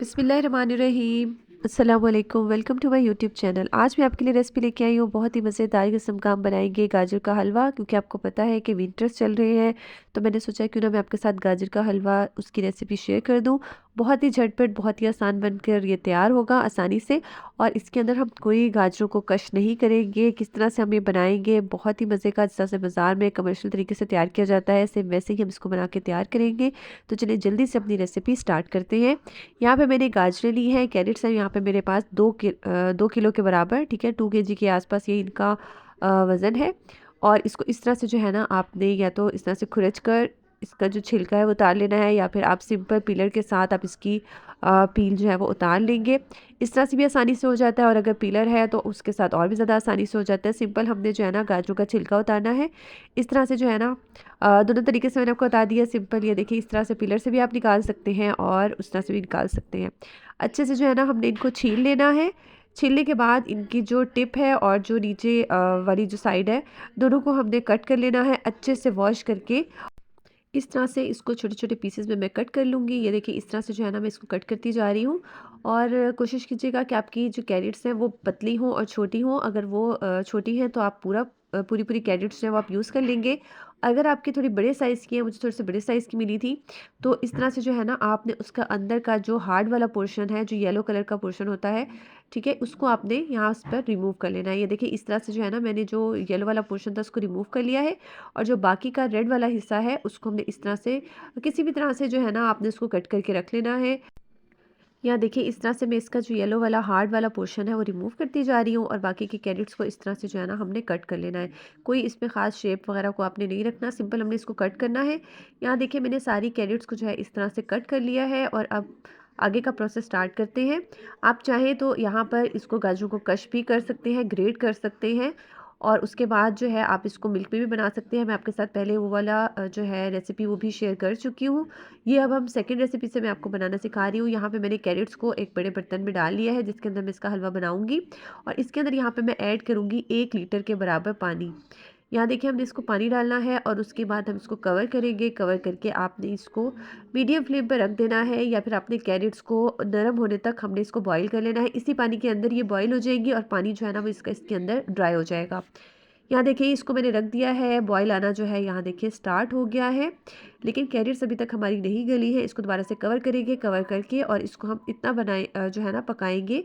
बिस्मिल्लाहिर्रहमानिर्रहीम। अस्सलाम वालेकुम, welcome to my YouTube channel. आज मैं आपके लिए रेसिपी लेके आई हूँ। बहुत ही मज़ेदार किस्म का हम बनाएंगे गाजर का हलवा, क्योंकि आपको पता है कि विंटर्स चल रहे हैं। तो मैंने सोचा क्यों ना मैं आपके साथ गाजर का हलवा उसकी रेसिपी शेयर कर दूँ। बहुत ही झटपट, बहुत ही आसान बनकर ये तैयार होगा आसानी से। और इसके अंदर हम कोई गाजरों को कश नहीं करेंगे। किस तरह से हम ये बनाएंगे, बहुत ही मज़े का, जिस तरह से बाज़ार में कमर्शियल तरीके से तैयार किया जाता है, सेम वैसे ही हम इसको बना के तैयार करेंगे। तो चलिए जल्दी से अपनी रेसिपी स्टार्ट करते हैं। यहाँ पे मैंने गाजरें ली हैं, कैरेट्स हैं यहाँ पे मेरे पास 2 किलो के बराबर, ठीक है, 2 kg के आसपास ये इनका वज़न है। और इसको इस तरह से जो है ना, आपने या तो इस तरह से खुरच कर इसका जो छिलका है वो उतार लेना है, या फिर आप सिंपल पीलर के साथ आप इसकी पील जो है वो उतार लेंगे। इस तरह से भी आसानी से हो जाता है, और अगर पीलर है तो उसके साथ और भी ज़्यादा आसानी से हो जाता है। सिंपल हमने जो है ना गाजरों का छिलका उतारना है। इस तरह से जो है ना दोनों तरीके से मैंने आपको बता दिया। सिंपल ये देखिए, इस तरह से पीलर से भी आप निकाल सकते हैं और उस तरह से भी निकाल सकते हैं। अच्छे से जो है ना हमने इनको छील लेना है। छीलने के बाद इनकी जो टिप है और जो नीचे वाली जो साइड है, दोनों को हमने कट कर लेना है अच्छे से वॉश करके। इस तरह से इसको छोटे छोटे पीसेस में मैं कट कर लूँगी। ये देखिए, इस तरह से जो है ना मैं इसको कट करती जा रही हूँ। और कोशिश कीजिएगा कि आपकी जो कैरेट्स हैं वो पतली हों और छोटी हों। अगर वो छोटी हैं तो आप पूरी पूरी कैरेट्स जो है वो आप यूज़ कर लेंगे। अगर आपकी थोड़ी बड़े साइज़ की है, मुझे थोड़ी सी बड़े साइज़ की मिली थी, तो इस तरह से जो है ना आपने उसका अंदर का जो हार्ड वाला पोर्शन है, जो येलो कलर का पोर्शन होता है, ठीक है, उसको आपने यहाँ उस पर रिमूव कर लेना है। ये देखिए, इस तरह से जो है ना मैंने जो येलो वाला पोर्शन था उसको रिमूव कर लिया है। और जो बाकी का रेड वाला हिस्सा है उसको हमने इस तरह से, किसी भी तरह से जो है ना आपने उसको कट करके रख लेना है। यहाँ देखिए, इस तरह से मैं इसका जो येलो वाला हार्ड वाला पोर्शन है वो रिमूव करती जा रही हूँ, और बाकी के कैरेट्स को इस तरह से जो है ना हमने कट कर लेना है। कोई इसमें ख़ास शेप वगैरह को आपने नहीं रखना, सिंपल हमने इसको कट करना है। यहाँ देखिए, मैंने सारी कैरेट्स को जो है इस तरह से कट कर लिया है, और अब आगे का प्रोसेस स्टार्ट करते हैं। आप चाहें तो यहाँ पर इसको गाजरों को क्रश भी कर सकते हैं, ग्रेट कर सकते हैं, और उसके बाद जो है आप इसको मिल्क में भी बना सकते हैं। मैं आपके साथ पहले वो वाला जो है रेसिपी वो भी शेयर कर चुकी हूँ। ये अब हम सेकंड रेसिपी से मैं आपको बनाना सिखा रही हूँ। यहाँ पे मैंने कैरेट्स को एक बड़े बर्तन में डाल लिया है, जिसके अंदर मैं इसका हलवा बनाऊंगी। और इसके अंदर यहाँ पे मैं ऐड करूँगी 1 लीटर के बराबर पानी। यहाँ देखिए, हमने इसको पानी डालना है, और उसके बाद हम इसको कवर करेंगे। कवर करके आपने इसको मीडियम फ्लेम पर रख देना है, या फिर आपने कैरेट्स को नरम होने तक हमने इसको बॉईल कर लेना है। इसी पानी के अंदर ये बॉईल हो जाएगी, और पानी जो है ना वो इसके अंदर ड्राई हो जाएगा। यहाँ देखिए, इसको मैंने रख दिया है। बॉयल आना जो है यहाँ देखिए स्टार्ट हो गया है, लेकिन कैरेट्स अभी तक हमारी नहीं गली है। इसको दोबारा से कवर करेंगे, कवर करके और इसको हम इतना जो है ना पकाएंगे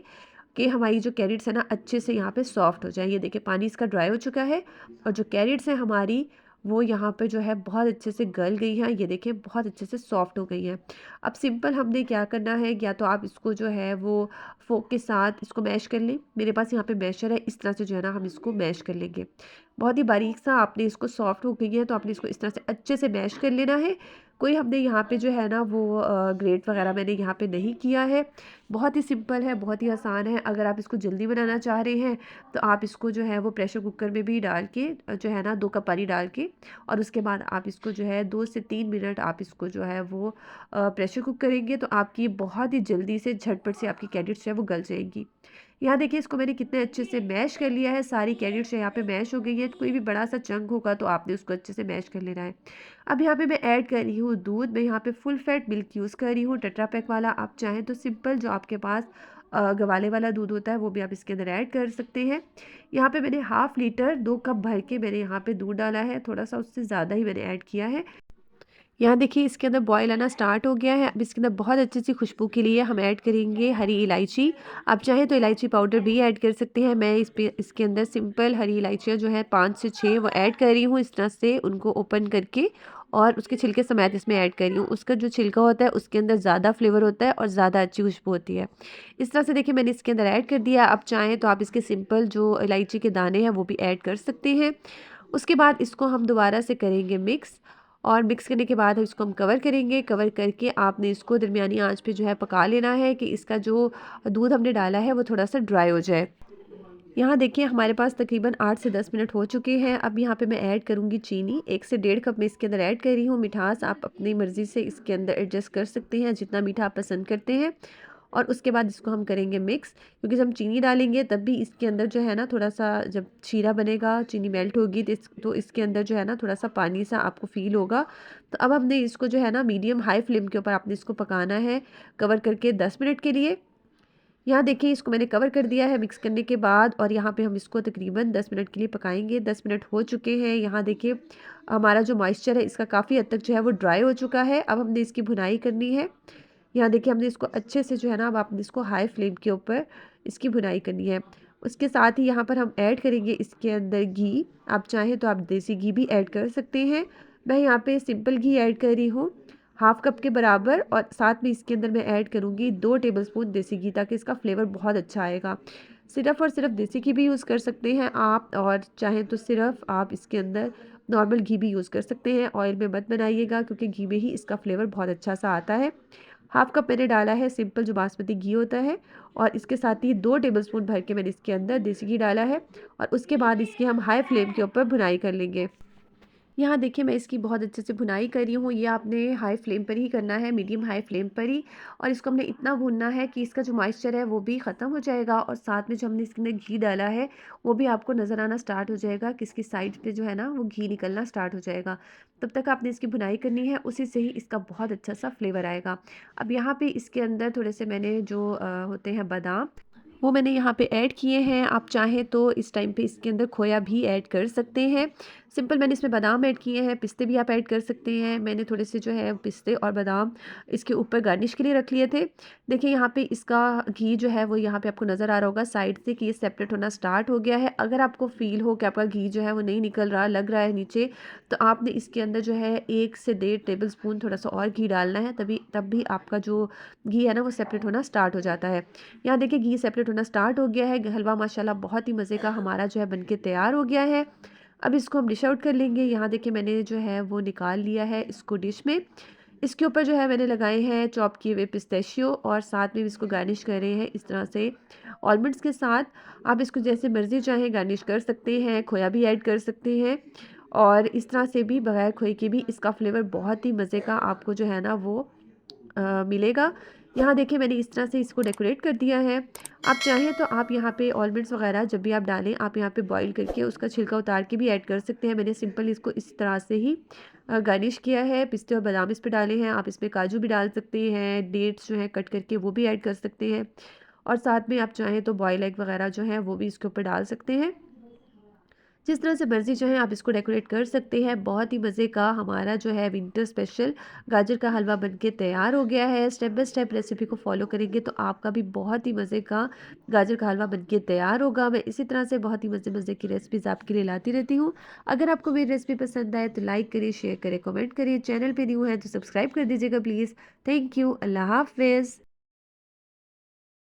कि हमारी जो कैरेट्स है ना अच्छे से यहाँ पे सॉफ्ट हो जाए। ये देखिए, पानी इसका ड्राई हो चुका है, और जो कैरेट्स हैं हमारी वो यहाँ पे जो है बहुत अच्छे से गल गई हैं। ये देखिए, बहुत अच्छे से सॉफ्ट हो गई हैं। अब सिंपल हमने क्या करना है, या तो आप इसको जो है वो फोक के साथ इसको मैश कर लें। मेरे पास यहाँ पे मैशर है, इस तरह से जो है ना हम इसको मैश कर लेंगे। बहुत ही बारीक सा आपने इसको, सॉफ्ट हो गई है तो आपने इसको इस तरह से अच्छे से मैश कर लेना है। कोई हमने यहाँ पे जो है ना वो ग्रेट वगैरह मैंने यहाँ पे नहीं किया है। बहुत ही सिंपल है, बहुत ही आसान है। अगर आप इसको जल्दी बनाना चाह रहे हैं तो आप इसको जो है वो प्रेशर कुकर में भी डाल के जो है ना 2 कप पानी डाल के, और उसके बाद आप इसको जो है 2 से 3 मिनट आप इसको जो है वो प्रेशर कुक करेंगे, तो आपकी बहुत ही जल्दी से झटपट से आपकी कैरेट्स जो है वो गल जाएंगी। यहाँ देखिए, इसको मैंने कितने अच्छे से मैश कर लिया है। सारी कैरेट्स यहाँ पे मैश हो गई है। कोई भी बड़ा सा चंक होगा तो आपने उसको अच्छे से मैश कर लेना है। अब यहाँ पे मैं ऐड कर रही हूँ दूध। मैं यहाँ पे फुल फैट मिल्क यूज़ कर रही हूँ, टेट्रा पैक वाला। आप चाहें तो सिंपल जो आपके पास गवाले वाला दूध होता है वो भी आप इसके अंदर ऐड कर सकते हैं। यहाँ पे मैंने 1/2 लीटर 2 कप भर के मैंने यहाँ पे दूध डाला है। थोड़ा सा उससे ज़्यादा ही मैंने ऐड किया है। यहाँ देखिए, इसके अंदर बॉयल आना स्टार्ट हो गया है। अब इसके अंदर बहुत अच्छी सी खुशबू के लिए हम ऐड करेंगे हरी इलायची। आप चाहें तो इलायची पाउडर भी ऐड कर सकते हैं। मैं इसके अंदर सिंपल हरी इलायचियाँ जो है 5 से 6 वो ऐड कर रही हूँ, इस तरह से उनको ओपन करके, और उसके छिलके समेत इसमें ऐड कर रही हूँ। उसका जो छिलका होता है उसके अंदर ज़्यादा फ्लेवर होता है और ज़्यादा अच्छी खुशबू होती है। इस तरह से देखिए, मैंने इसके अंदर ऐड कर दिया। आप चाहें तो आप इसके सिंपल जो इलायची के दाने हैं वो भी ऐड कर सकते हैं। उसके बाद इसको हम दोबारा से करेंगे मिक्स, और मिक्स करने के बाद इसको हम कवर करेंगे। कवर करके आपने इसको दरमियानी आंच पे जो है पका लेना है, कि इसका जो दूध हमने डाला है वो थोड़ा सा ड्राई हो जाए। यहाँ देखिए, हमारे पास तकरीबन 8 से 10 मिनट हो चुके हैं। अब यहाँ पे मैं ऐड करूँगी चीनी। 1 से 1.5 कप मैं इसके अंदर ऐड कर रही हूँ। मिठास आप अपनी मर्ज़ी से इसके अंदर एडजस्ट कर सकते हैं, जितना मीठा आप पसंद करते हैं। और उसके बाद इसको हम करेंगे मिक्स, क्योंकि जब हम चीनी डालेंगे तब भी इसके अंदर जो है ना थोड़ा सा, जब शीरा बनेगा चीनी मेल्ट होगी तो इसके अंदर जो है ना थोड़ा सा पानी सा आपको फील होगा। तो अब हमने इसको जो है ना मीडियम हाई फ्लेम के ऊपर आपने इसको पकाना है, कवर करके 10 मिनट के लिए। यहाँ देखिए इसको मैंने कवर कर दिया है मिक्स करने के बाद, और यहाँ पे हम इसको तकरीबन 10 मिनट के लिए पकाएंगे। 10 मिनट हो चुके हैं। यहाँ देखिए हमारा जो मॉइस्चर है इसका काफ़ी हद तक जो है वो ड्राई हो चुका है। अब हमने इसकी भुनाई करनी है। यहाँ देखिए हमने इसको अच्छे से जो है ना, अब आपने इसको हाई फ्लेम के ऊपर इसकी भुनाई करनी है। उसके साथ ही यहाँ पर हम ऐड करेंगे इसके अंदर घी। आप चाहें तो आप देसी घी भी ऐड कर सकते हैं। मैं यहाँ पे सिंपल घी ऐड कर रही हूँ, हाफ कप के बराबर, और साथ में इसके अंदर मैं ऐड करूँगी 2 टेबलस्पून देसी घी, ताकि इसका फ्लेवर बहुत अच्छा आएगा। सिर्फ़ और सिर्फ देसी घी भी यूज़ कर सकते हैं आप, और चाहें तो सिर्फ आप इसके अंदर नॉर्मल घी भी यूज़ कर सकते हैं। ऑयल में मत बनाइएगा, क्योंकि घी में ही इसका फ्लेवर बहुत अच्छा सा आता है। हाफ कप मैंने डाला है सिंपल जो बासमती घी होता है, और इसके साथ ही 2 टेबलस्पून भर के मैंने इसके अंदर देसी घी डाला है, और उसके बाद इसकी हम हाई फ्लेम के ऊपर भुनाई कर लेंगे। यहाँ देखिए मैं इसकी बहुत अच्छे से भुनाई कर रही हूँ। ये आपने हाई फ्लेम पर ही करना है, मीडियम हाई फ्लेम पर ही, और इसको हमने इतना भूनना है कि इसका जो मॉइस्चर है वो भी ख़त्म हो जाएगा, और साथ में जो हमने इसके अंदर घी डाला है वो भी आपको नज़र आना स्टार्ट हो जाएगा कि इसकी साइड पे जो है ना वो घी निकलना स्टार्ट हो जाएगा। तब तक आपने इसकी भुनाई करनी है, उसी से ही इसका बहुत अच्छा सा फ्लेवर आएगा। अब यहाँ पे इसके अंदर थोड़े से मैंने जो होते हैं बादाम, वो मैंने यहाँ पे ऐड किए हैं। आप चाहें तो इस टाइम पे इसके अंदर खोया भी ऐड कर सकते हैं। सिंपल मैंने इसमें बादाम ऐड किए हैं, पिस्ते भी आप ऐड कर सकते हैं। मैंने थोड़े से जो है पिस्ते और बादाम इसके ऊपर गार्निश के लिए रख लिए थे। देखिए यहाँ पे इसका घी जो है वो यहाँ पे आपको नज़र आ रहा होगा साइड से कि ये सेपरेट होना स्टार्ट हो गया है। अगर आपको फील हो कि आपका घी जो है वो नहीं निकल रहा, लग रहा है नीचे, तो आपने इसके अंदर जो है 1 से 1.5 टेबल स्पून थोड़ा सा और घी डालना है, तभी तब भी आपका जो घी है ना वो सेपरेट होना स्टार्ट हो जाता है। यहाँ देखिए घी सेपरेट होना स्टार्ट हो गया है। हलवा माशाल्लाह बहुत ही मज़े का हमारा जो है बनके तैयार हो गया है। अब इसको हम डिश आउट कर लेंगे। यहाँ देखिए मैंने जो है वो निकाल लिया है इसको डिश में। इसके ऊपर जो है मैंने लगाए हैं चॉप किए हुए पिस्ताशियो, और साथ में भी इसको गार्निश कर रहे हैं इस तरह से ऑलमंड्स के साथ। आप इसको जैसे मर्ज़ी चाहें गार्निश कर सकते हैं, खोया भी ऐड कर सकते हैं, और इस तरह से भी बगैर खोए के भी इसका फ्लेवर बहुत ही मज़े का आपको जो है ना वो मिलेगा। यहाँ देखिए मैंने इस तरह से इसको डेकोरेट कर दिया है। आप चाहें तो आप यहाँ पे ऑलमंड्स वगैरह जब भी आप डालें, आप यहाँ पे बॉईल करके उसका छिलका उतार के भी ऐड कर सकते हैं। मैंने सिंपल इसको इस तरह से ही गार्निश किया है। पिस्ते और बादाम इस पे डाले हैं। आप इसमें काजू भी डाल सकते हैं, डेट्स जो है कट करके वो भी ऐड कर सकते हैं, और साथ में आप चाहें तो बॉयल एग वगैरह जो है वो भी इसके ऊपर डाल सकते हैं। जिस तरह से मर्ज़ी जो है आप इसको डेकोरेट कर सकते हैं। बहुत ही मज़े का हमारा जो है विंटर स्पेशल गाजर का हलवा बनके तैयार हो गया है। स्टेप बाय स्टेप रेसिपी को फॉलो करेंगे तो आपका भी बहुत ही मज़े का गाजर का हलवा बनके तैयार होगा। मैं इसी तरह से बहुत ही मज़े मज़े की रेसिपीज़ आपके लिए लाती रहती हूँ। अगर आपको मेरी रेसिपी पसंद आए तो लाइक करिए, शेयर करें, कमेंट करिए। चैनल पे न्यू है तो सब्सक्राइब कर दीजिएगा प्लीज़। Thank you. अल्लाह हाफ़िज़।